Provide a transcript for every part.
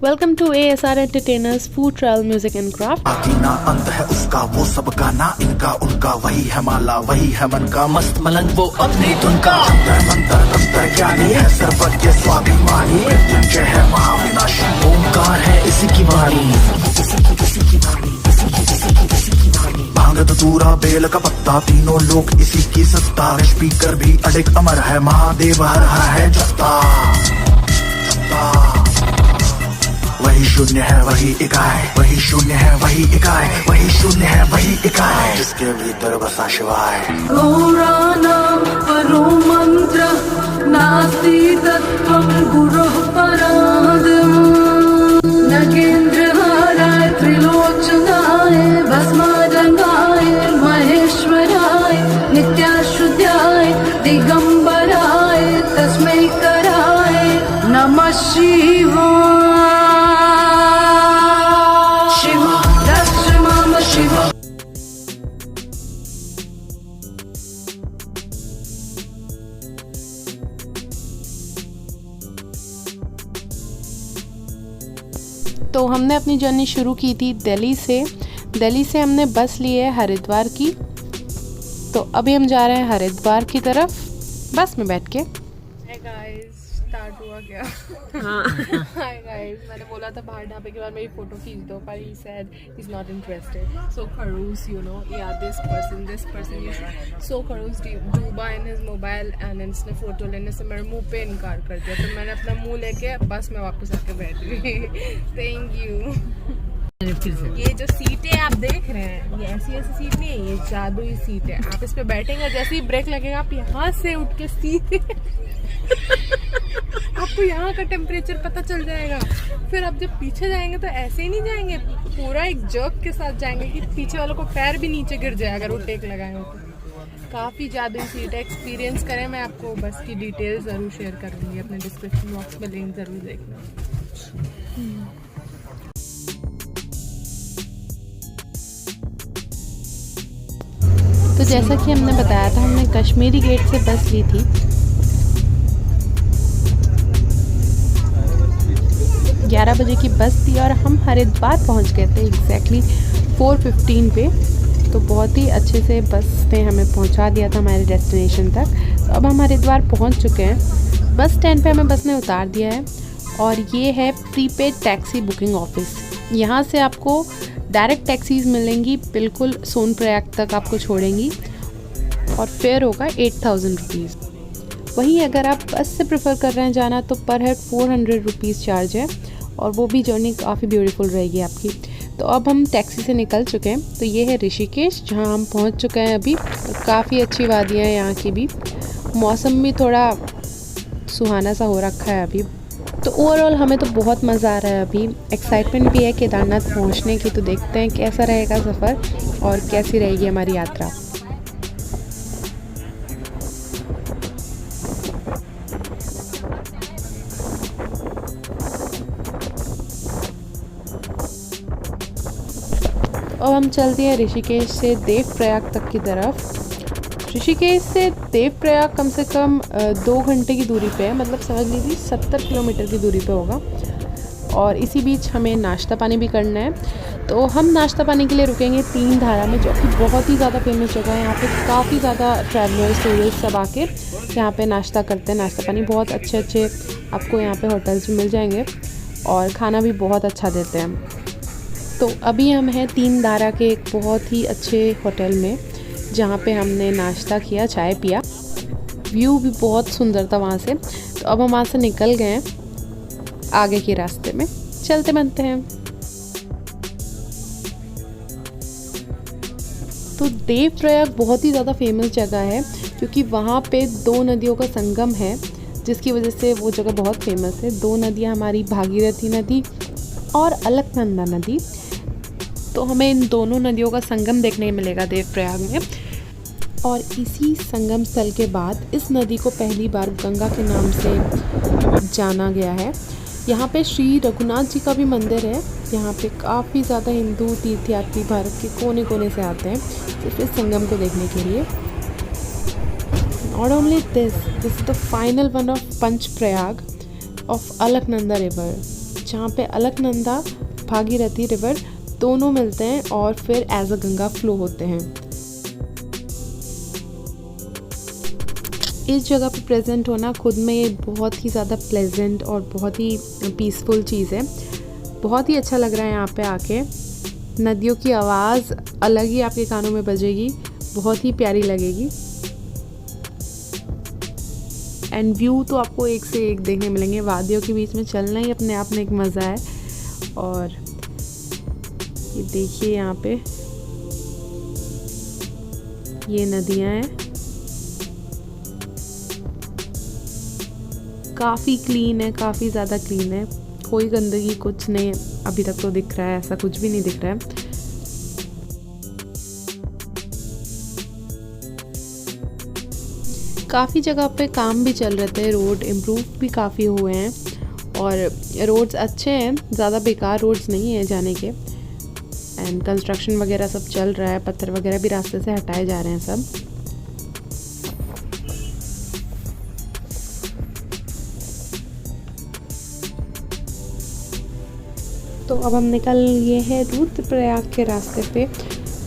Welcome to ASR Entertainers Food Travel Music and Craft. ना अंत है उसका वो सबका ना इनका उनका वही है माला वही है मन का मस्त मलंग वो अपनी धुन का मंत्र तंत्र ज्ञानी है सर्वज्ञ स्वाभिमानी मृत्युंजय है महाविनाशी ओंकार है इसी की वाणी भांग धतूरा बेल का पत्ता तीनों लोग इसी की सत्ता स्पीकर भी अडिग अमर है महादेव हर है जत्ता वही शून्य है वही इकाई वही शून्य है वही इकाई वही शून्य है वही इकाई जिसके भीतर बसा शिवाय गौरानां परो मंत्र नास्ति तत्त्वं गुरुः परादम् नगेन्द्रहाराय त्रिलोचनाय भस्मारंगाय महेश्वराय नित्याशुद्धाय दिगंबराय तस्मै कराय नमः शिवाय। तो हमने अपनी जर्नी शुरू की थी दिल्ली से हमने बस ली है हरिद्वार की। तो अभी हम जा रहे हैं हरिद्वार की तरफ बस में बैठ के। हाय गाइस, स्टार्ट हुआ क्या? हाँ हाय गाइस, मैंने बोला था बाहर ढाबे के बाद मेरी फोटो खींच दो पर he said he is not interested. So खड़ूस यू नो या दिस पर्सन सो खड़ूस डूबा इन हिज मोबाइल एंड इसने फोटो लेने से मेरे मुंह पे इनकार कर दिया। तो मैंने अपना मुंह लेके बस में वापस आके बैठ गई। Thank you. ये जो सीटें आप देख रहे हैं ये ऐसी सीट नहीं है, ये जादुई सीट है। आप इस पे बैठेंगे जैसे ही ब्रेक लगेगा आप यहाँ से उठ के सीधे आपको यहाँ का टेम्परेचर पता चल जाएगा। फिर आप जब पीछे जाएंगे तो ऐसे ही नहीं जाएंगे, पूरा एक जर्क के साथ जाएंगे कि पीछे वालों को पैर भी नीचे गिर जाए अगर वो टेक लगाएंगे तो। काफ़ी जादुई सीट है, एक्सपीरियंस करें। मैं आपको बस की डिटेल्स ज़रूर शेयर करूँगी अपने डिस्क्रिप्शन बॉक्स में, लिंक ज़रूर देखना। तो जैसा कि हमने बताया था हमने कश्मीरी गेट से बस ली थी। 11 बजे की बस थी और हम हरिद्वार पहुंच गए थे एग्जैक्टली 4:15 पे। तो बहुत ही अच्छे से बस ने हमें पहुंचा दिया था हमारे डेस्टिनेशन तक। तो अब हम हरिद्वार पहुंच चुके हैं। बस स्टैंड पे हमें बस ने उतार दिया है और ये है प्रीपेड टैक्सी बुकिंग ऑफिस। यहाँ से आपको डायरेक्ट टैक्सीज मिलेंगी, बिल्कुल सोनप्रयाग तक आपको छोड़ेंगी और फेयर होगा 8000 रुपीज़। वहीं अगर आप बस से प्रेफर कर रहे हैं जाना तो पर हेड 400 रुपीज़ चार्ज है और वो भी जर्नी काफ़ी ब्यूटीफुल रहेगी आपकी। तो अब हम टैक्सी से निकल चुके हैं। तो ये है ऋषिकेश जहाँ हम पहुँच चुके हैं अभी। काफ़ी अच्छी वादियाँ हैं यहाँ की भी, मौसम भी थोड़ा सुहाना सा हो रखा है अभी। तो ओवरऑल हमें तो बहुत मज़ा आ रहा है अभी। एक्साइटमेंट भी है केदारनाथ पहुंचने की। तो देखते हैं कैसा रहेगा सफ़र और कैसी रहेगी हमारी यात्रा। तो अब हम चलते हैं ऋषिकेश से देवप्रयाग तक की तरफ। ऋषिकेश से देवप्रयाग कम से कम 2 घंटे की दूरी पे है, मतलब समझ लीजिए 70 किलोमीटर की दूरी पे होगा। और इसी बीच हमें नाश्ता पानी भी करना है। तो हम नाश्ता पानी के लिए रुकेंगे 3 धारा में, जो कि बहुत ही ज़्यादा फेमस जगह है। यहाँ पे काफ़ी ज़्यादा ट्रैवलर्स टूरिस्ट सब आके यहाँ पे नाश्ता करते हैं। नाश्ता पानी बहुत अच्छे आपको यहाँ पे होटल्स में मिल जाएंगे और खाना भी बहुत अच्छा देते हैं। तो अभी हम हैं 3 धारा के एक बहुत ही अच्छे होटल में जहाँ पे हमने नाश्ता किया, चाय पिया। व्यू भी बहुत सुंदर था वहाँ से। तो अब हम वहाँ से निकल गए हैं आगे के रास्ते में, चलते बनते हैं। तो देवप्रयाग बहुत ही ज़्यादा फेमस जगह है क्योंकि वहाँ पे 2 नदियों का संगम है, जिसकी वजह से वो जगह बहुत फेमस है। 2 नदियाँ हमारी भागीरथी नदी और अलकनंदा नदी। तो हमें इन दोनों नदियों का संगम देखने मिलेगा देवप्रयाग में। और इसी संगम स्थल के बाद इस नदी को पहली बार गंगा के नाम से जाना गया है। यहाँ पे श्री रघुनाथ जी का भी मंदिर है। यहाँ पे काफ़ी ज़्यादा हिंदू तीर्थयात्री भारत के कोने कोने से आते हैं सिर्फ इस संगम को देखने के लिए। Not only this is the final one of Panchprayag of Alaknanda river. जहाँ पे अलकनंदा भागीरथी रिवर दोनों मिलते हैं और फिर एज अ गंगा फ्लो होते हैं। इस जगह पे प्रेजेंट होना खुद में ये बहुत ही ज़्यादा प्लेजेंट और बहुत ही पीसफुल चीज़ है। बहुत ही अच्छा लग रहा है यहाँ पे आके। नदियों की आवाज़ अलग ही आपके कानों में बजेगी, बहुत ही प्यारी लगेगी। एंड व्यू तो आपको एक से एक देखने मिलेंगे। वादियों के बीच में चलना ही अपने आप में एक मज़ा है। और ये देखिए यहाँ पे ये नदियाँ हैं, काफ़ी क्लीन है, काफ़ी ज़्यादा क्लीन है। कोई गंदगी कुछ नहीं अभी तक तो दिख रहा है, ऐसा कुछ भी नहीं दिख रहा है। काफ़ी जगह पे काम भी चल रहे थे, रोड इम्प्रूव भी काफ़ी हुए हैं और रोड्स अच्छे हैं, ज़्यादा बेकार रोड्स नहीं है जाने के। एंड कंस्ट्रक्शन वगैरह सब चल रहा है, पत्थर वगैरह भी रास्ते से हटाए जा रहे हैं सब। तो अब हम निकल लिए हैं रुद्रप्रयाग के रास्ते पे।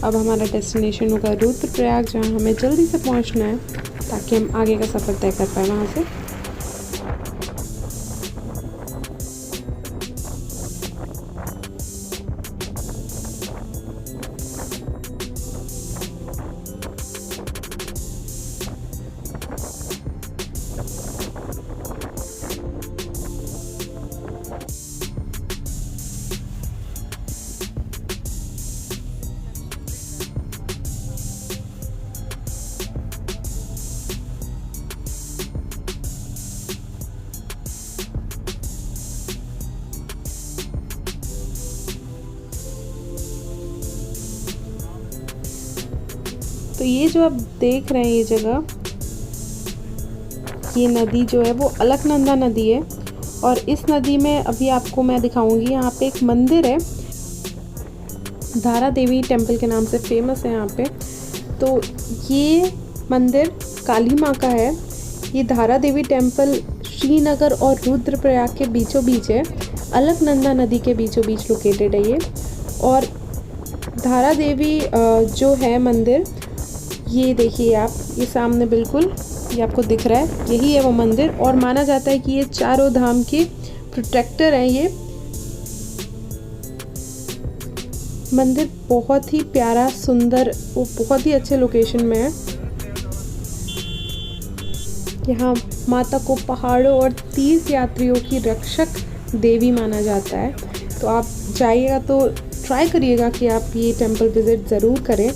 अब हमारा डेस्टिनेशन होगा रुद्रप्रयाग, जहाँ हमें जल्दी से पहुँचना है ताकि हम आगे का सफ़र तय कर पाए वहाँ से। तो ये जो आप देख रहे हैं ये जगह, ये नदी जो है वो अलकनंदा नदी है। और इस नदी में अभी आपको मैं दिखाऊंगी, यहाँ पे एक मंदिर है, धारा देवी टेम्पल के नाम से फेमस है यहाँ पे। तो ये मंदिर काली माँ का है। ये धारा देवी टेम्पल श्रीनगर और रुद्रप्रयाग के बीचों बीच है, अलकनंदा नदी के बीचों बीच लोकेटेड है ये। और धारा देवी जो है मंदिर, ये देखिए आप, ये सामने बिल्कुल ये आपको दिख रहा है, यही है वो मंदिर। और माना जाता है कि ये चारों धाम के प्रोटेक्टर हैं। ये मंदिर बहुत ही प्यारा, सुंदर, वो बहुत ही अच्छे लोकेशन में है। यहाँ माता को पहाड़ों और तीर्थ यात्रियों की रक्षक देवी माना जाता है। तो आप जाइएगा तो ट्राई करिएगा कि आप ये टेम्पल विज़िट ज़रूर करें।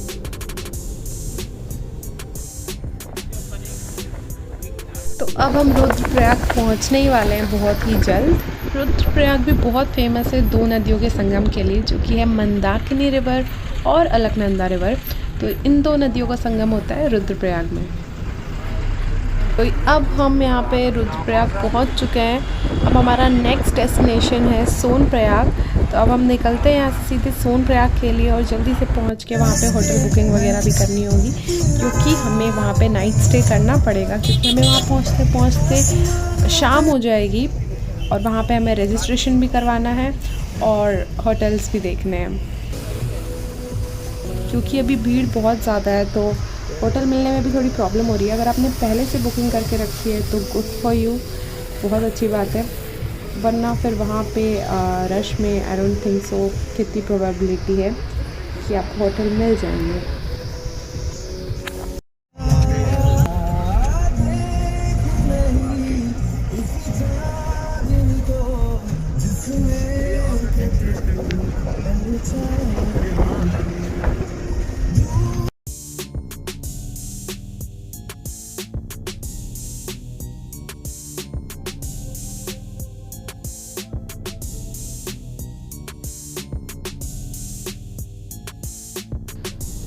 तो अब हम रुद्रप्रयाग पहुंचने ही वाले हैं बहुत ही जल्द। रुद्रप्रयाग भी बहुत फेमस है दो नदियों के संगम के लिए, जो कि है मंदाकिनी रिवर और अलकनंदा रिवर। तो इन दो नदियों का संगम होता है रुद्रप्रयाग में। तो अब हम यहाँ पे रुद्रप्रयाग पहुँच चुके हैं। अब हमारा नेक्स्ट डेस्टिनेशन है सोनप्रयाग। तो अब हम निकलते हैं यहाँ से सीधे सोनप्रयाग के लिए और जल्दी से पहुँच के वहाँ पे होटल बुकिंग वगैरह भी करनी होगी, क्योंकि हमें वहाँ पे नाइट स्टे करना पड़ेगा, क्योंकि हमें वहाँ पहुँचते पहुँचते शाम हो जाएगी और वहाँ पे हमें रजिस्ट्रेशन भी करवाना है और होटल्स भी देखने हैं। क्योंकि अभी भीड़ बहुत ज़्यादा है तो होटल मिलने में भी थोड़ी प्रॉब्लम हो रही है। अगर आपने पहले से बुकिंग करके रखी है तो गुड फॉर यू, बहुत अच्छी बात है। वरना फिर वहाँ पे रश में आई डोंट थिंक सो कितनी प्रोबेबिलिटी है कि आप होटल मिल जाएंगे।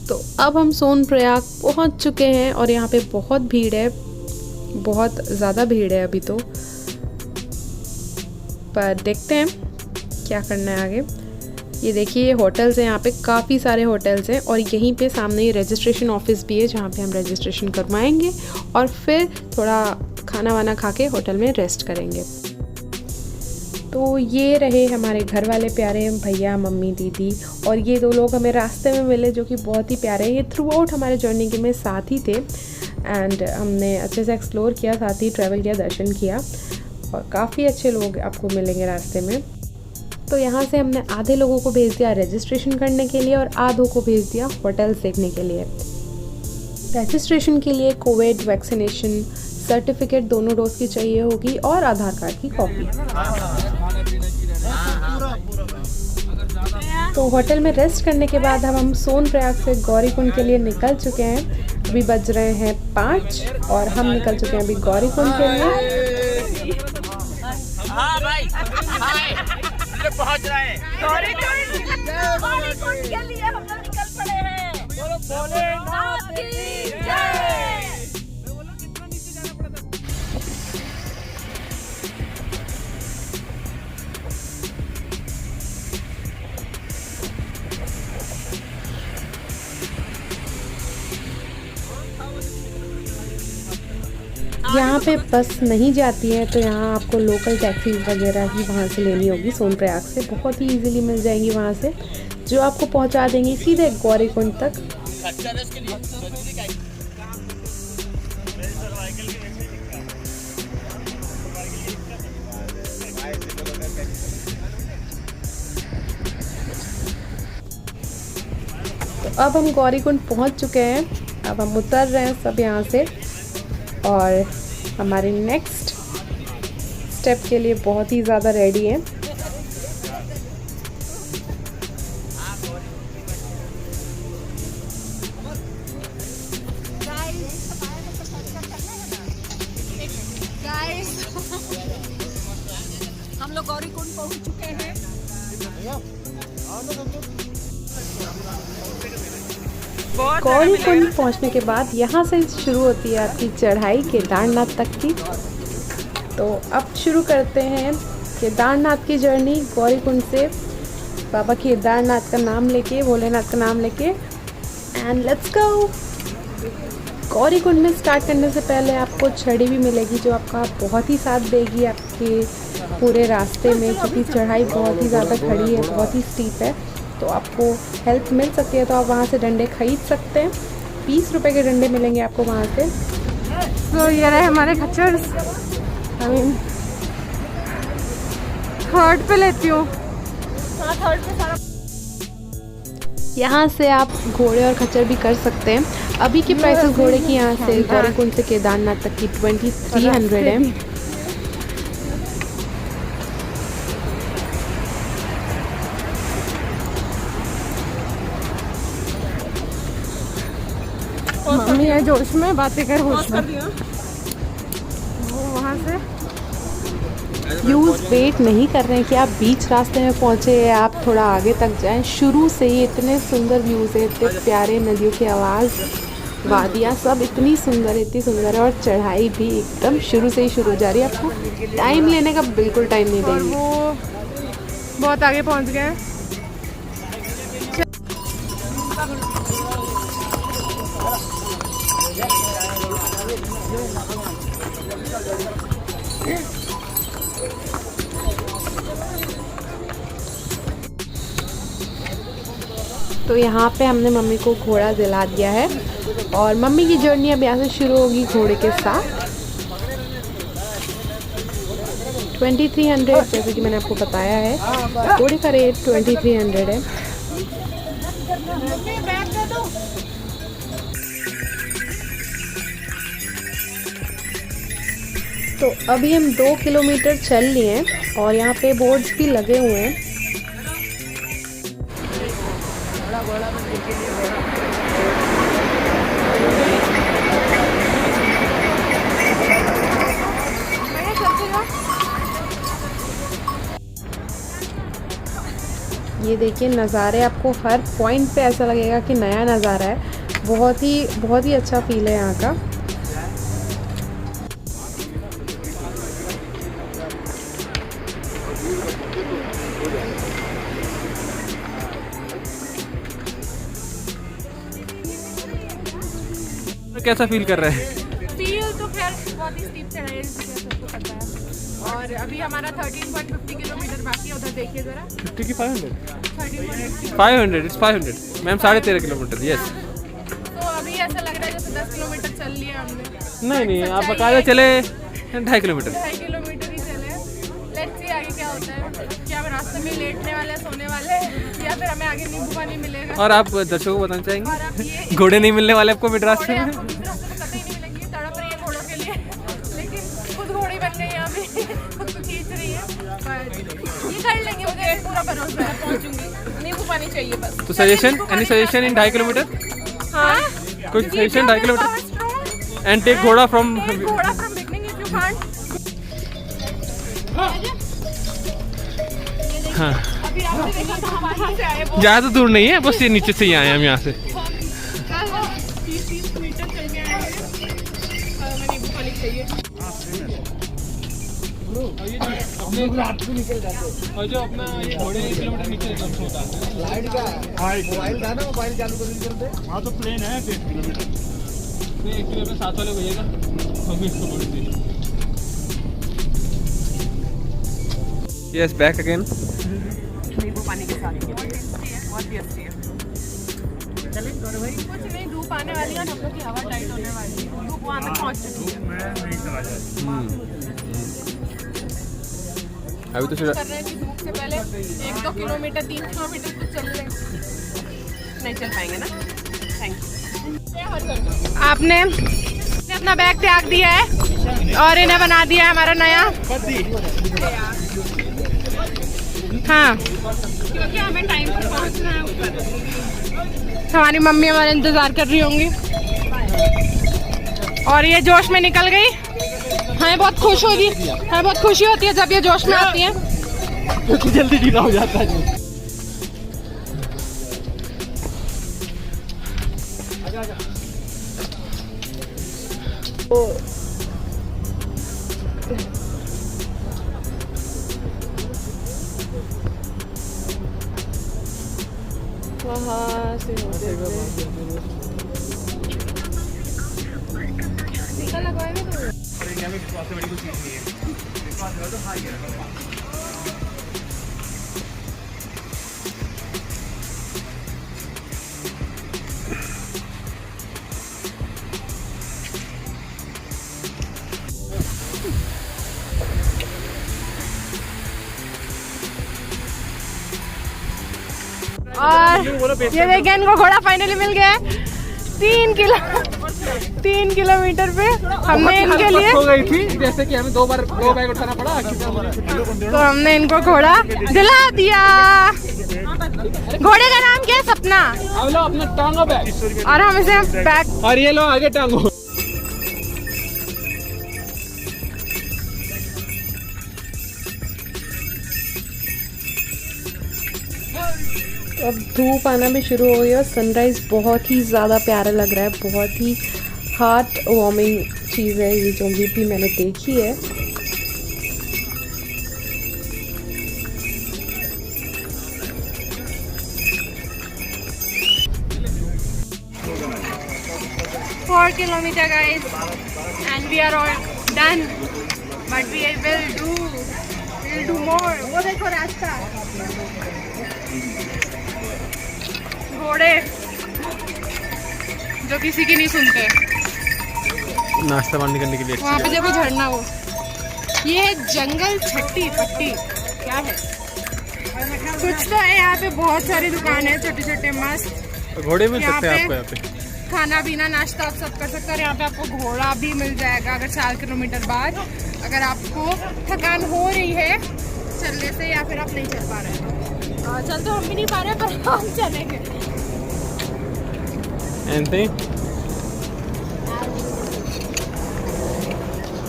तो अब हम सोनप्रयाग पहुंच चुके हैं और यहाँ पे बहुत भीड़ है, बहुत ज़्यादा भीड़ है अभी तो, पर देखते हैं क्या करना है आगे। ये देखिए ये होटल्स हैं, यहाँ पे काफ़ी सारे होटल्स हैं और यहीं पे सामने ये रजिस्ट्रेशन ऑफिस भी है जहाँ पे हम रजिस्ट्रेशन करवाएंगे और फिर थोड़ा खाना वाना खा के होटल में रेस्ट करेंगे। तो ये रहे हमारे घर वाले प्यारे भैया, मम्मी, दीदी, और ये 2 लोग हमें रास्ते में मिले जो कि बहुत ही प्यारे हैं। ये थ्रू आउट हमारे जर्नी के में साथ ही थे एंड हमने अच्छे से एक्सप्लोर किया, साथ ही ट्रैवल किया, दर्शन किया, और काफ़ी अच्छे लोग आपको मिलेंगे रास्ते में। तो यहाँ से हमने आधे लोगों को भेज दिया रजिस्ट्रेशन करने के लिए और आधों को भेज दिया होटल्स देखने के लिए। रजिस्ट्रेशन के लिए कोविड वैक्सीनेशन सर्टिफिकेट दोनों डोज की चाहिए होगी और आधार कार्ड की कॉपी। तो होटल में रेस्ट करने के बाद हम सोनप्रयाग से गौरीकुंड के लिए निकल चुके हैं। अभी बज रहे हैं 5 और हम निकल चुके हैं अभी गौरीकुंड के लिए। हाँ भाई, पहुंच रहे हैं गौरीकुंड के लिए, हम लोग निकल पड़े हैं। बोलो भोलेनाथ की जय। यहाँ पे बस नहीं जाती है तो यहाँ आपको लोकल टैक्सी वगैरह ही वहाँ से लेनी होगी। सोनप्रयाग से बहुत ही इजीली मिल जाएंगी वहाँ से, जो आपको पहुँचा देंगी सीधे गौरीकुंड तक। तो अब हम गौरीकुंड पहुँच चुके हैं। अब हम उतर रहे हैं सब यहाँ से और हमारे नेक्स्ट स्टेप के लिए बहुत ही ज़्यादा रेडी हैं। हम लोग गौरीकुंड पहुंच चुके हैं। गौरीकुंड पहुंचने के बाद यहाँ से शुरू होती है आपकी चढ़ाई केदारनाथ तक की। तो अब शुरू करते हैं केदारनाथ की जर्नी गौरीकुंड से, बाबा केदारनाथ का नाम लेके, भोलेनाथ का नाम लेके, एंड लेट्स गो। गौरीकुंड में स्टार्ट करने से पहले आपको छड़ी भी मिलेगी जो आपका बहुत ही साथ देगी आपके पूरे रास्ते में, क्योंकि चढ़ाई बहुत ही ज़्यादा खड़ी है, बहुत ही स्टीप है, तो आपको हेल्प मिल सकती है। तो आप वहाँ से डंडे खरीद सकते हैं, 20 रुपए के डंडे मिलेंगे आपको वहाँ से। तो ये रहे हमारे खच्चर, थर्ड पे लेती हूँ। थर्ड पे सारा यहाँ से आप घोड़े और खच्चर भी कर सकते हैं। अभी की प्राइसेस घोड़े की यहाँ से गौरीकुंड से केदारनाथ तक की 2300 है। मम्मी है जोश में, बातें कर होश में। वो वहाँ से यूज़ वेट नहीं कर रहे हैं कि आप बीच रास्ते में पहुँचे या आप थोड़ा आगे तक जाएं। शुरू से ही इतने सुंदर व्यूज़ है, इतने प्यारे, नदियों की आवाज़, वादियाँ, सब इतनी सुंदर, इतनी सुंदर है। और चढ़ाई भी एकदम शुरू से ही शुरू हो जा रही है, आपको टाइम लेने का बिल्कुल टाइम नहीं देगी। वो बहुत आगे पहुँच गए हैं। तो यहाँ पे हमने मम्मी को घोड़ा दिला दिया है और मम्मी की जर्नी अब यहाँ से शुरू होगी घोड़े के साथ। 2300 जैसे कि मैंने आपको बताया है, घोड़े का रेट 2300 है। तो अभी हम 2 किलोमीटर चल लिए हैं और यहाँ पे बोर्ड्स भी लगे हुए हैं। ये देखिए नज़ारे, आपको हर पॉइंट पे ऐसा लगेगा कि नया नज़ारा है। बहुत ही अच्छा फील है यहाँ का। कैसा फील कर रहे हैं? फील तो खैर बहुत ही स्टीप चढ़ाई है, जैसे कि आपको पता है, और अभी हमारा 13.50 किलोमीटर बाकी है। उधर देखिए जरा 50 की 500 13.50। 500 इट्स 500 मैम 13.5 किलोमीटर यस। तो अभी ऐसा लग रहा है जैसे 10 किलोमीटर चल लिया हमने। नहीं आप बकायदा चले 2.5 किलोमीटर। 2.5 किलोमीटर ही चले। लेट्स सी आगे क्या होता है। क्या हम रास्ते में लेटने वाले सोने वाले या फिर हमें आगे नींबू पानी मिलेगा। और आप दर्शकों को बताना और चाहेंगे अब ये घोड़े नहीं मिलने वाले आपको मिड रास्ते घोड़े में? आपको किसी रास्ते में कतई नहीं मिलेंगे। तड़प रही है घोड़ों के लिए लेकिन खुद घोड़ी बन गई यहाँ पे खुद को खींच रही है। पर ये कर लेंगे, मुझे पूरा भरोसा है पहुँचूंगी। नींबू पानी चाहिए बस। तो सजेशन एनी सजेशन इन 2.5 किलोमीटर? हाँ कुछ सजेशन 2.5 किलोमीटर एंड टेक घोड़ा फ्रॉम घोड़ा from beginning if you can't. हाँ अभी आपने देखा था हम कहाँ से आए। ज़्यादा दूर नहीं है, बस ये नीचे से ही आए हम यहाँ से। 30 मीटर चल के आए हैं। हमें नींबू पानी चाहिए। और जो अपना ये घोड़े 1 किलोमीटर नीचे होता है लाइट का मोबाइल था ना, मोबाइल चालू करने के चलते। हाँ तो प्लेन है 1 किलोमीटर। नहीं 1 किलोमीटर 7 वाले भैया का हम इसको बोल दी। Yes back again. नींबू पानी के साथ बहुत टेस्टी है, बहुत भी अच्छी है। कुछ नहीं, धूप आने वाली है और हम लोग की हवा टाइट होने वाली है। धूप वहाँ तक पहुँच चुकी है। अभी तो कर रहे हैं कि धूप से पहले 1-2 किलोमीटर 3 किलोमीटर तो चल लें। नहीं चल पाएंगे ना। Thank you. आपने अपना बैग त्याग दिया है और इन्हें बना दिया है हमारा नया। हाँ क्योंकि हमें टाइम पर पहुंचना है ऊपर। हमारी मम्मी हमारा इंतजार कर रही होंगी और ये जोश में निकल गई। हमें बहुत खुश होगी, हमें बहुत खुशी होती है जब ये जोश में आती है क्योंकि जल्दी ढीला हो जाता है। वहाँ से टीका लगवाएंगे तो और ये देखिए इनको घोड़ा फाइनली मिल गया है 3 किलोमीटर पे। हमने इनके लिए हो गई थी जैसे कि हमें 2 बैग उठाना पड़ा। तो हमने इनको घोड़ा दिला दिया। घोड़े का नाम क्या है? सपना। अब लो अपना टांगो बैग और हम इसे बैग और ये लो आगे टांगो। अब धूप आना भी शुरू हो गई और सनराइज़ बहुत ही ज़्यादा प्यारा लग रहा है। बहुत ही हार्ट वार्मिंग चीज़ है ये जो भी मैंने देखी है। four kilometer guys and we are all done but we will do more। वो देखो रास्ता, घोड़े जो किसी की नहीं सुनते। नाश्ता पानी करने के लिए वहाँ पे देखो झरना। वो ये है जंगल छट्टी पट्टी क्या है कुछ तो है। यहाँ पे बहुत सारी दुकान है छोटे छोटे मस्त। घोड़े मिल यहाँ सकते हैं पे आपको यहाँ पे। खाना पीना नाश्ता आप सब कर सकते हैं। यहाँ पे आपको घोड़ा भी मिल जाएगा अगर 4 किलोमीटर बाद अगर आपको थकान हो रही है चलने से या फिर आप नहीं चल पा रहे हैं। चल तो हम भी नहीं पा रहे पर हम चलेंगे।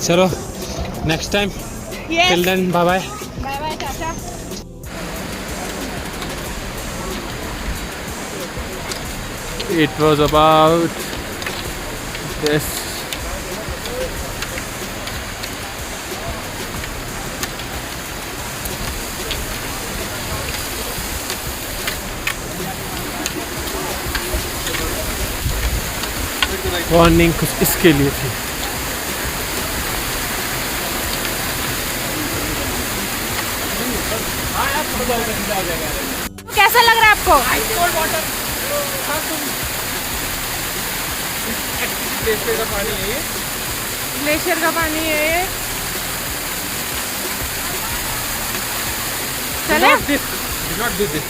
चलो next time till then bye bye. Bye bye चाचा। It was about this. Warning कुछ इसके लिए थी। कैसा लग रहा है आपको? ग्लेशियर का पानी है ये। ग्लेशियर का पानी है ये। चले? Do not do this.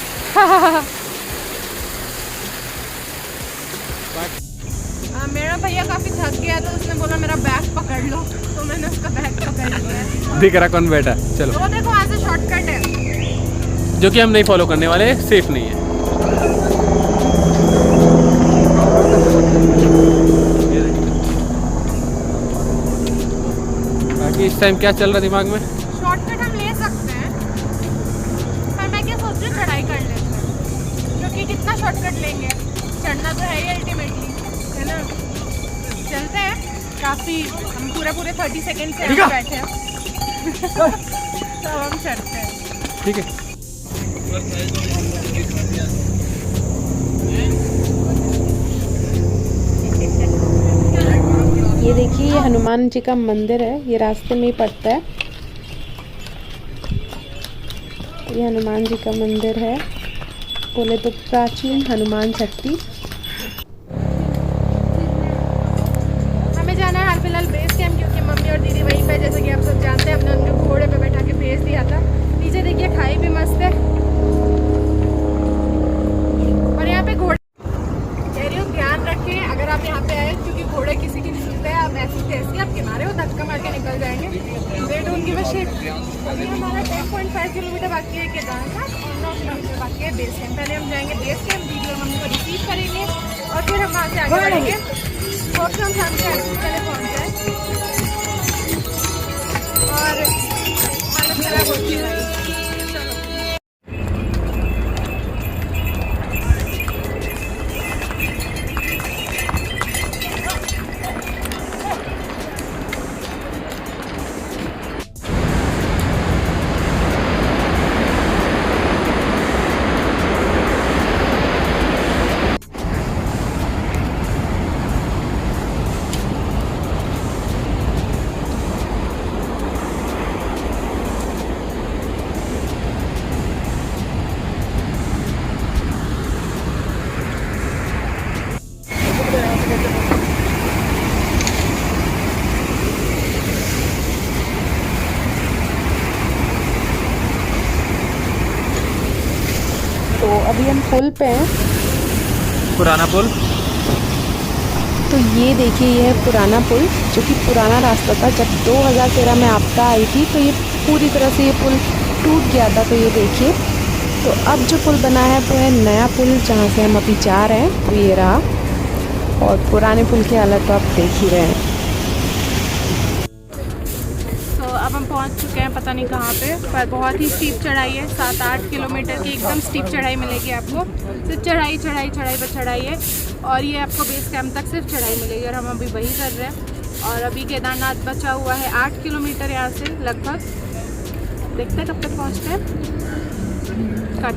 मेरा भैया काफी थक गया तो उसने बोला मेरा बैग पकड़ लो, तो मैंने उसका बैग पकड़ लिया। दिख रहा कौन बैठा? चलो। वो देखो वहाँ से शॉर्टकट है जो कि हम नहीं फॉलो करने वाले, सेफ नहीं है। बाकी इस टाइम क्या चल रहा है दिमाग में? शॉर्टकट हम ले सकते हैं, पर मैं क्या सोच रही हूँ चढ़ाई कर लेते हैं, क्योंकि कितना शॉर्टकट लेंगे, चढ़ना तो है ही अल्टीमेटली, है ना। चलते हैं, काफ़ी हम पूरे 30 सेकंड से यहाँ बैठे हैं तो हम चढ़ते हैं। ठीक है। ये देखिए, ये हनुमान जी का मंदिर है, ये रास्ते में ही पड़ता है। ये हनुमान जी का मंदिर है, बोले तो प्राचीन हनुमान शक्ति। हमें जाना है हाल फिलहाल बेस कैंप, क्योंकि मम्मी और दीदी वहीं पे, जैसे कि आप सब जानते हैं, हमने उनके घोड़े पे बैठा के भेज दिया था। नीचे देखिए खाई भी मस्त है, और यहाँ पे घोड़े कह रही हूँ ध्यान रखें अगर आप यहाँ पे आए, क्योंकि घोड़े किसी की नहीं सुनते हैं। आप ऐसी आप किनारे हो धक्का मार के निकल जाएंगे। They don't give a shit. अभी हमारा 10.5 किलोमीटर बाकी है केदारनाथ, और 9 किलोमीटर बाकी है बेस कैंप। पहले हम जाएंगे बेस कैंप, दीदी और मम्मी को रिसीव करेंगे, और फिर हम वहाँ से आगे बढ़ेंगे। होप हम शाम के 8 पहले पहुँच जाए, और हालत खराब होती है। तो अभी हम पुल पे हैं। पुराना पुल। तो ये देखिए, ये है पुराना पुल, जो कि पुराना रास्ता था। जब 2013 में आपदा आई थी तो ये पूरी तरह से ये पुल टूट गया था। तो ये देखिए, तो अब जो पुल बना है वो है नया पुल, जहाँ से हम अभी जा रहे हैं। तो ये रहा, और पुराने पुल की हालत तो आप देख ही रहे हैं। तो अब हम पहुंच चुके हैं पता नहीं कहाँ पे, पर बहुत ही स्टीप चढ़ाई है। 7-8 किलोमीटर की एकदम स्टीप चढ़ाई मिलेगी आपको। सिर्फ चढ़ाई पर चढ़ाई है, और ये आपको बेस कैंप तक सिर्फ चढ़ाई मिलेगी, और हम अभी वही कर रहे हैं। और अभी केदारनाथ बचा हुआ है 8 किलोमीटर यहाँ से लगभग। देखते हैं कब तक पहुँचते हैं। कट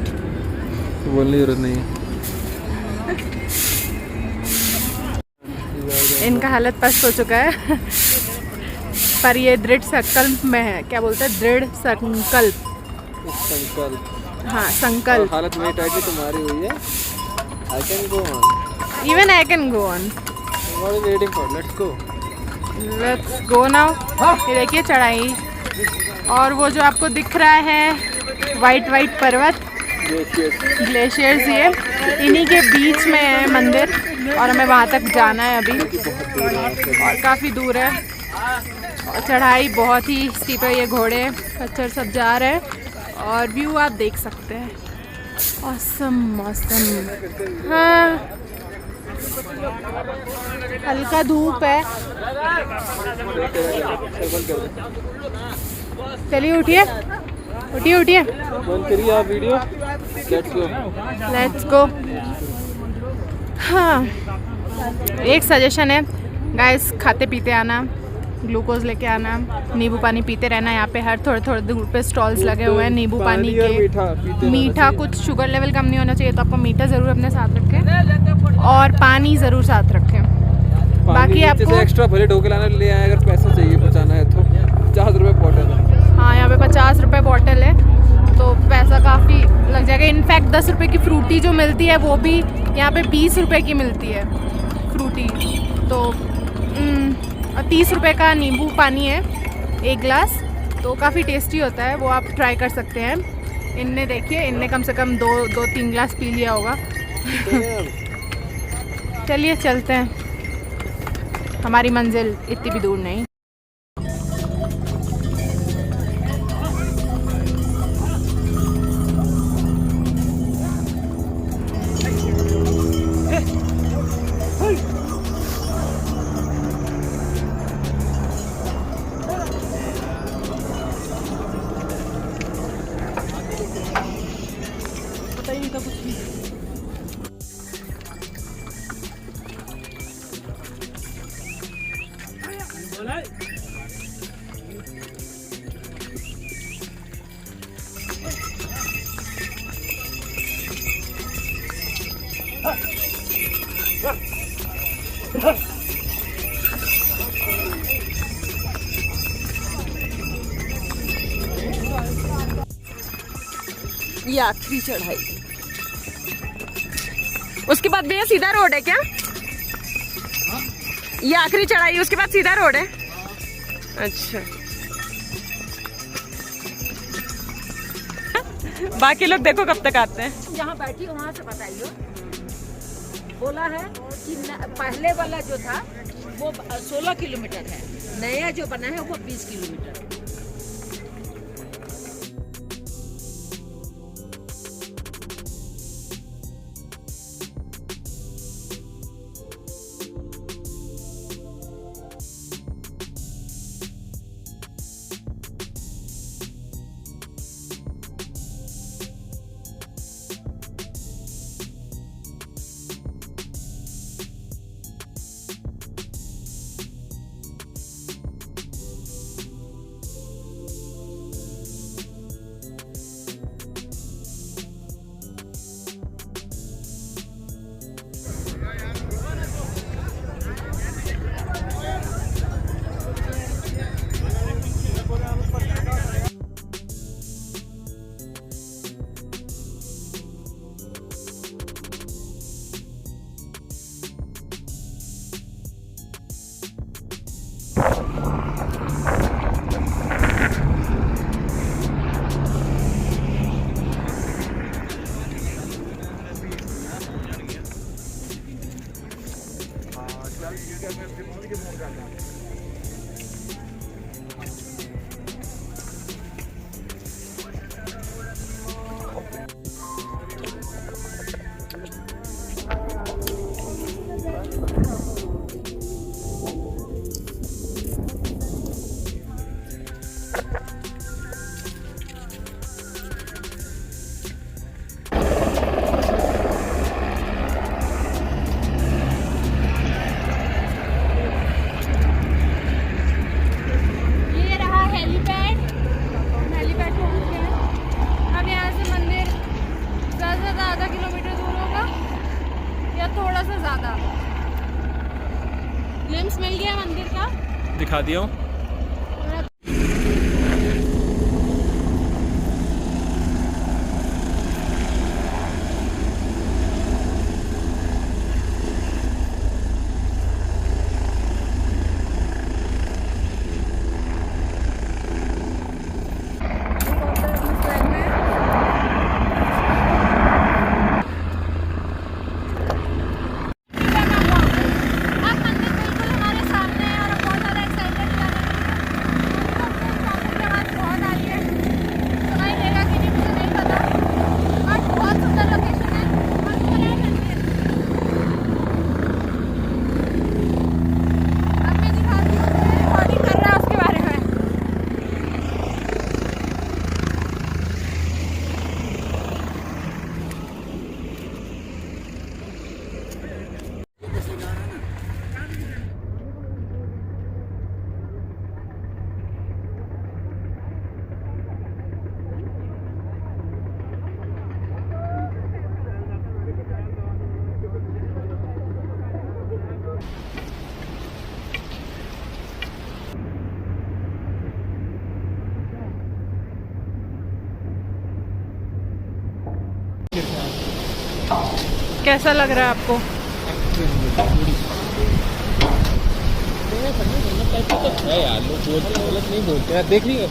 बोलने की जरूरत नहीं है। इनका हालत पस्त हो चुका है पर ये दृढ़ संकल्प में है। क्या बोलते हैं? दृढ़ संकल्प। हाँ, संकल्प। हालत मेरी टाइट है, तुम्हारी हुई है। I can go on. Even I can go on. What are you waiting for? Let's go. Let's go now. ये देखिए चढ़ाई, और वो जो आपको दिख रहा है वाइट पर्वत, ग्लेशियर्स, ये इन्हीं के बीच में है मंदिर, और हमें वहाँ तक जाना है अभी, और काफ़ी दूर है, और चढ़ाई बहुत ही स्टीप है। ये घोड़े खच्चर सब जा रहे हैं, और व्यू आप देख सकते हैं। ऑसम मौसम, हाँ हल्का धूप है। चलिए उठिए। बंद करिए आप वीडियो। Let's go. हाँ, एक सजेशन है गाइस, खाते पीते आना, ग्लूकोज लेके आना, नींबू पानी पीते रहना। यहाँ पे हर थोड़े दूर पे स्टॉल्स लगे हुए हैं नींबू पानी के। मीठा कुछ शुगर लेवल कम नहीं होना चाहिए, तो आपको मीठा ज़रूर अपने साथ रखें, और पानी ज़रूर साथ रखें। बाकी आपको एक्स्ट्रा भले ढोके लाना ले आए, अगर पैसा चाहिए पहुँचाना है तो 50 रुपये बॉटल है। हाँ, यहाँ पे 50 रुपये बॉटल है। तो पैसा काफ़ी लग जाएगा। इनफैक्ट 10 रुपये की फ्रूटी जो मिलती है वो भी यहाँ पे 20 रुपये की मिलती है फ्रूटी। तो 30 रुपये का नींबू पानी है 1 गिलास, तो काफ़ी टेस्टी होता है, वो आप ट्राई कर सकते हैं। इनने देखिए, इनने कम से कम 2-3 गिलास पी लिया होगा। चलिए चलते हैं, हमारी मंजिल इतनी भी दूर नहीं। ये आखिरी चढ़ाई, उसके बाद भैया सीधा रोड है क्या? ये आखिरी चढ़ाई, उसके बाद सीधा रोड है? अच्छा। बाकी लोग देखो कब तक आते हैं। जहाँ बैठी वहाँ से बताइए। बोला है कि पहले वाला जो था वो 16 किलोमीटर है, नया जो बना है वो 20 किलोमीटर। ग्लिम्स मिल गया मंदिर का, दिखा दिया हूँ। अब मंदिर बिल्कुल हमारे सामने है और हम बहुत ज़्यादा एक्साइटेड लग रहे हैं। कैसा लग रहा है आपको? है यार, लोग गलत नहीं बोलते यार। देख रही है,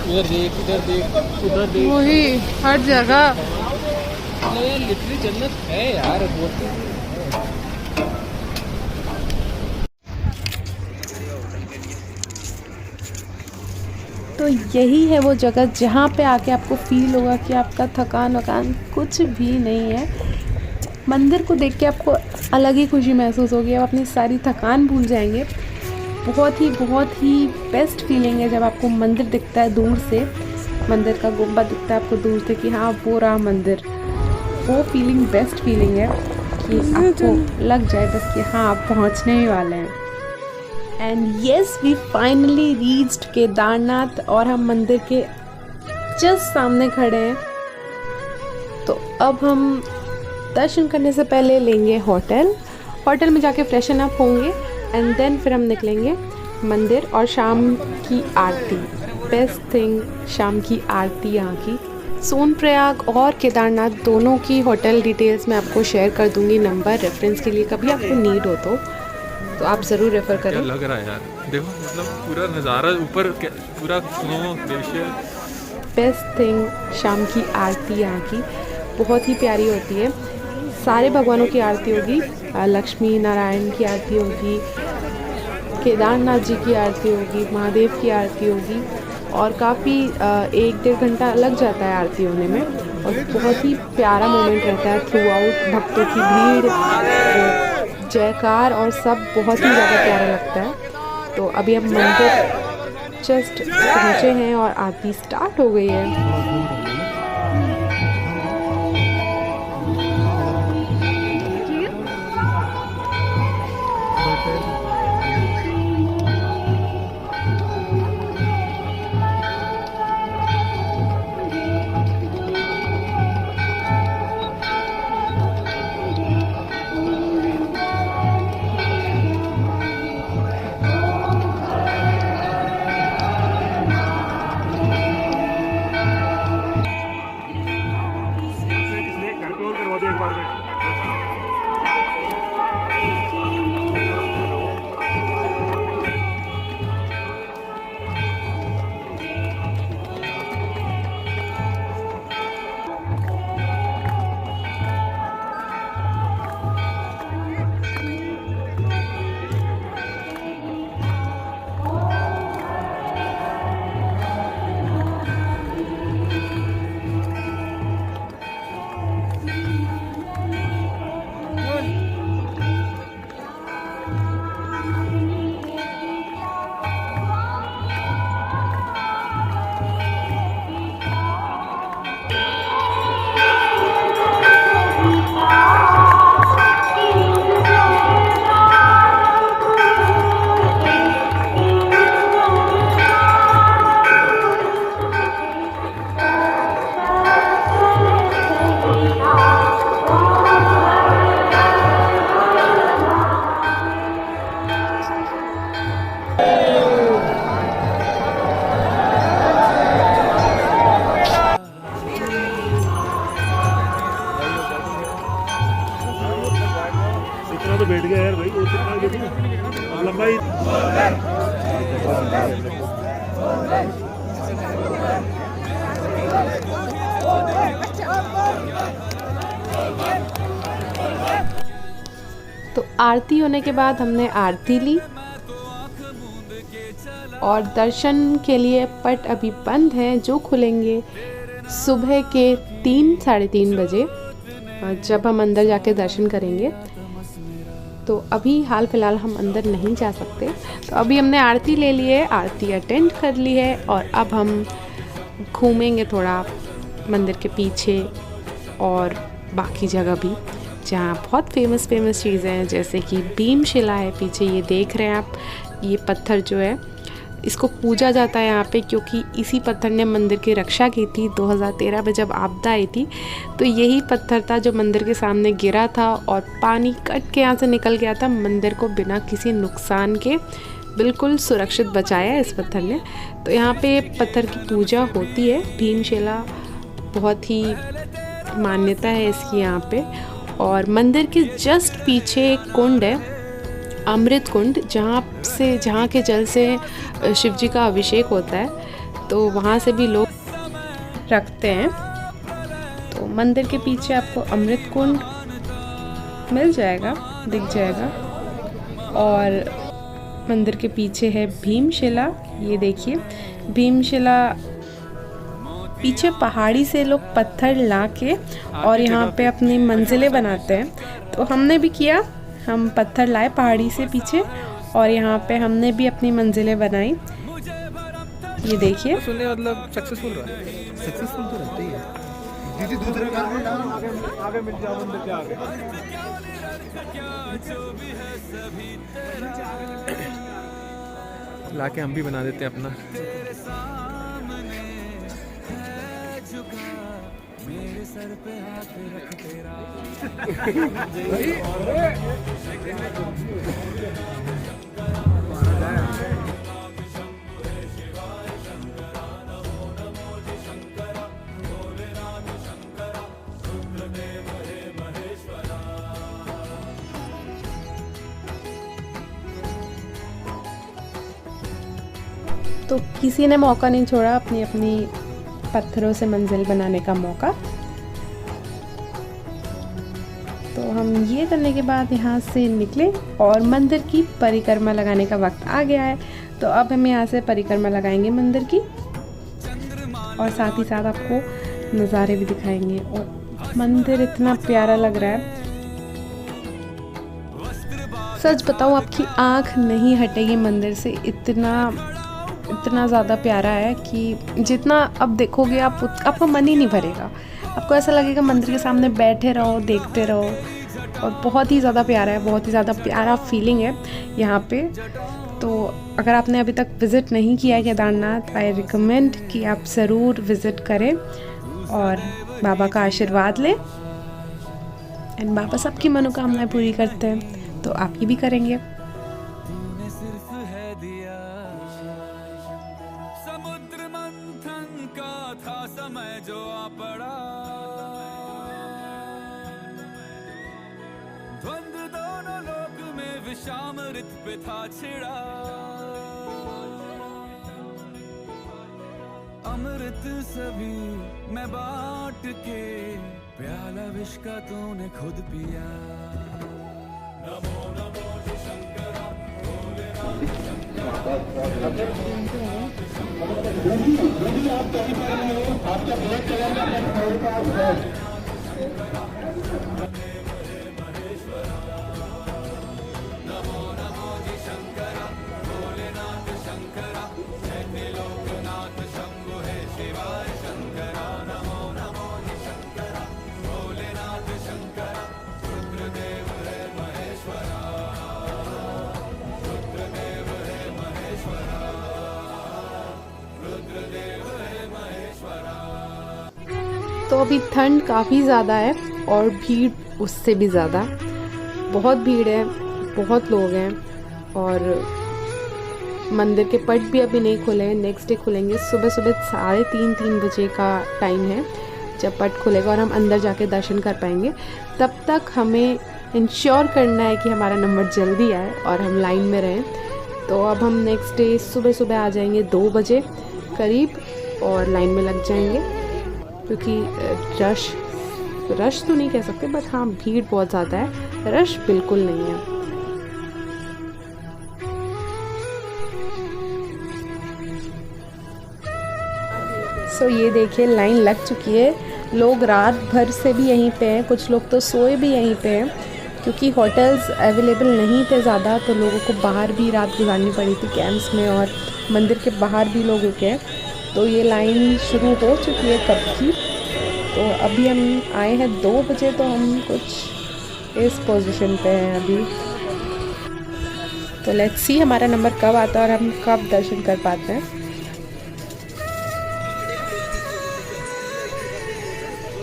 उधर देख, इधर देख, उधर देख, वही हर जगह यार लिटरली जन्नत है यार, बोलते हैं। तो यही है वो जगह जहाँ पे आके आपको फील होगा कि आपका थकान वकान कुछ भी नहीं है। मंदिर को देख के आपको अलग ही खुशी महसूस होगी, आप अपनी सारी थकान भूल जाएंगे। बहुत ही बेस्ट फीलिंग है जब आपको मंदिर दिखता है दूर से, मंदिर का गुंबद दिखता है आपको दूर से कि हाँ वो रहा मंदिर। वो फीलिंग बेस्ट फीलिंग है कि आपको लग जाए बस कि हाँ आप पहुँचने ही वाले हैं। And yes we finally reached Kedarnath और हम मंदिर के जस्ट सामने खड़े हैं। तो अब हम दर्शन करने से पहले लेंगे होटल में जाके फ्रेशन अप होंगे एंड देन फिर हम निकलेंगे मंदिर और शाम की आरती। बेस्ट थिंग शाम की आरती यहाँ की। सोनप्रयाग और केदारनाथ दोनों की होटल डिटेल्स मैं आपको शेयर कर दूंगी नंबर रेफरेंस के लिए, कभी आपको नीड हो तो आप ज़रूर रेफ़र करें। क्या लग रहा है यार, देखो मतलब पूरा नज़ारा ऊपर, पूरा स्नो ग्लेशियर। बेस्ट थिंग शाम की आरती यहाँ की बहुत ही प्यारी होती है। सारे भगवानों की आरती होगी, लक्ष्मी नारायण की आरती होगी, केदारनाथ जी की आरती होगी, महादेव की आरती होगी और काफ़ी 1-1.5 घंटा लग जाता है आरती होने में और बहुत ही प्यारा मोमेंट रहता है थ्रू आउट। भक्तों की भीड़, जयकार और सब बहुत ही ज़्यादा प्यारा लगता है। तो अभी हम मंदिर जस्ट पहुँचे हैं और आरती स्टार्ट हो गई है। तो बैठ गया यार भाई, लंबाई तो आरती होने के बाद हमने आरती ली और दर्शन के लिए पट अभी बंद हैं, जो खुलेंगे सुबह के 3-3:30 बजे जब हम अंदर जाके दर्शन करेंगे। तो अभी हाल फिलहाल हम अंदर नहीं जा सकते। तो अभी हमने आरती ले ली है, आरती अटेंड कर ली है और अब हम घूमेंगे थोड़ा मंदिर के पीछे और बाकी जगह भी जहाँ बहुत फेमस चीज़ें हैं, जैसे कि भीमशिला है पीछे, ये देख रहे हैं आप। ये पत्थर जो है इसको पूजा जाता है यहाँ पे, क्योंकि इसी पत्थर ने मंदिर की रक्षा की थी 2013 में जब आपदा आई थी। तो यही पत्थर था जो मंदिर के सामने गिरा था और पानी कट के यहाँ से निकल गया था, मंदिर को बिना किसी नुकसान के बिल्कुल सुरक्षित बचाया इस पत्थर ने। तो यहाँ पे पत्थर की पूजा होती है। भीमशिला बहुत ही मान्यता है इसकी यहाँ पे। और मंदिर के जस्ट पीछे एक कुंड है, अमृत कुंड, जहाँ के जल से शिव जी का अभिषेक होता है, तो वहाँ से भी लोग रखते हैं। तो मंदिर के पीछे आपको अमृत कुंड मिल जाएगा, दिख जाएगा। और मंदिर के पीछे है भीमशिला। ये देखिए भीमशिला, पीछे पहाड़ी से लोग पत्थर ला के और यहाँ पे अपनी मंजिलें बनाते हैं। तो हमने भी किया, हम पत्थर लाए पहाड़ी से पीछे और यहाँ पे हमने भी अपनी मंजिलें बनाई। ये देखिए मतलब सक्सेसफुल रहा है, सक्सेसफुल तो रहता ही है। दीदी दूसरे घर में आगे मिल जाओ, मंदिर के आगे। लाके हम भी बना देते हैं अपना। मेरे सर पे हाथ रख तेरा। तो किसी ने मौका नहीं छोड़ा अपनी अपनी पत्थरों से मंजिल बनाने का मौका। तो हम ये करने के बाद यहाँ से निकले और मंदिर की परिक्रमा लगाने का वक्त आ गया है। तो अब हम यहाँ से परिक्रमा लगाएंगे मंदिर की और साथ ही साथ आपको नज़ारे भी दिखाएंगे। और मंदिर इतना प्यारा लग रहा है, सच बताऊँ आपकी आँख नहीं हटेगी मंदिर से, इतना ज़्यादा प्यारा है कि जितना अब देखोगे आपका मन ही नहीं भरेगा। आपको ऐसा लगेगा मंदिर के सामने बैठे रहो, देखते रहो। और बहुत ही ज़्यादा प्यारा है, बहुत ही ज़्यादा प्यारा फीलिंग है यहाँ पे। तो अगर आपने अभी तक विज़िट नहीं किया है केदारनाथ, आई रिकमेंड कि आप ज़रूर विज़िट करें और बाबा का आशीर्वाद लें। एंड बाबा सबकी मनोकामनाएं पूरी करते हैं, तो आप ये भी करेंगे। समुद्र मंथन का था समय जो आ पड़ा, द्वंद्व दोनों लोक में विषामृत पे था छिड़ा। अमृत सभी मैं बांट के, प्याला विष का तूने खुद पिया। नमो नमो शंकरा तो अभी ठंड काफ़ी ज़्यादा है और भीड़ उससे भी ज़्यादा, बहुत भीड़ है, बहुत लोग हैं। और मंदिर के पट भी अभी नहीं खुले हैं, नेक्स्ट डे खुलेंगे। सुबह 3:30 बजे का टाइम है जब पट खुलेगा और हम अंदर जाके दर्शन कर पाएंगे। तब तक हमें इंश्योर करना है कि हमारा नंबर जल्दी आए और हम लाइन में रहें। तो अब हम नेक्स्ट डे सुबह आ जाएंगे 2 बजे करीब और लाइन में लग जाएंगे, क्योंकि रश तो नहीं कह सकते, बट हाँ भीड़ बहुत ज़्यादा है, रश बिल्कुल नहीं है। सो ये देखिए लाइन लग चुकी है, लोग रात भर से भी यहीं पे हैं, कुछ लोग तो सोए भी यहीं पे हैं, क्योंकि होटल्स अवेलेबल नहीं थे ज़्यादा, तो लोगों को बाहर भी रात गुजारनी पड़ी थी कैंप्स में, और मंदिर के बाहर भी लोग रुके हैं। तो ये लाइन शुरू हो चुकी है कब की। तो अभी हम आए हैं 2 बजे, तो हम कुछ इस पोजीशन पे हैं अभी। तो लेट्स सी हमारा नंबर कब आता है और हम कब दर्शन कर पाते हैं।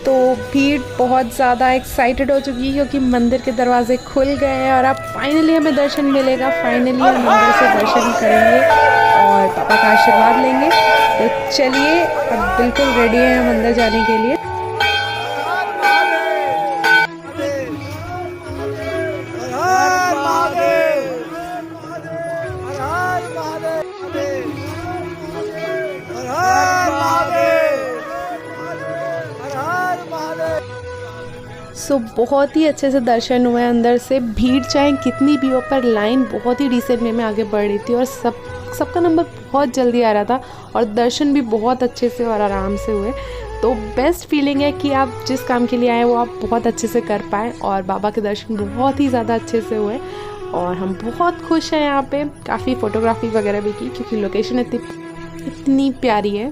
तो भीड़ बहुत ज़्यादा एक्साइटेड हो चुकी है, क्योंकि मंदिर के दरवाजे खुल गए हैं और अब फाइनली हमें दर्शन मिलेगा। फाइनली हम मंदिर से दर्शन करेंगे और पापा का आशीर्वाद लेंगे। तो चलिए अब बिल्कुल रेडी हैं हम अंदर जाने के लिए। सो बहुत ही अच्छे से दर्शन हुए। अंदर से भीड़ चाहे कितनी भी हो, पर लाइन बहुत ही डिसेंट वे में आगे बढ़ रही थी और सबका नंबर बहुत जल्दी आ रहा था और दर्शन भी बहुत अच्छे से और आराम से हुए। तो बेस्ट फीलिंग है कि आप जिस काम के लिए आए वो आप बहुत अच्छे से कर पाएँ और बाबा के दर्शन बहुत ही ज़्यादा अच्छे से हुए और हम बहुत खुश हैं। यहाँ पे काफ़ी फ़ोटोग्राफी वगैरह भी की क्योंकि लोकेशन इतनी प्यारी है।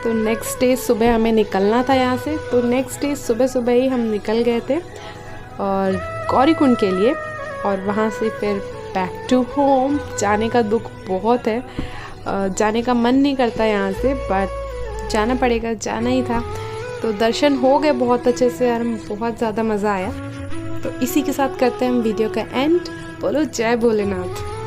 तो नेक्स्ट डे सुबह हमें निकलना था यहाँ से, तो नेक्स्ट डे सुबह सुबह ही हम निकल गए थे और गौरीकुंड के लिए और वहाँ से फिर बैक टू होम। जाने का दुख बहुत है, जाने का मन नहीं करता यहाँ से, बट जाना पड़ेगा, जाना ही था। तो दर्शन हो गए बहुत अच्छे से और बहुत ज़्यादा मज़ा आया। तो इसी के साथ करते हैं हम वीडियो का एंड। बोलो जय भोलेनाथ।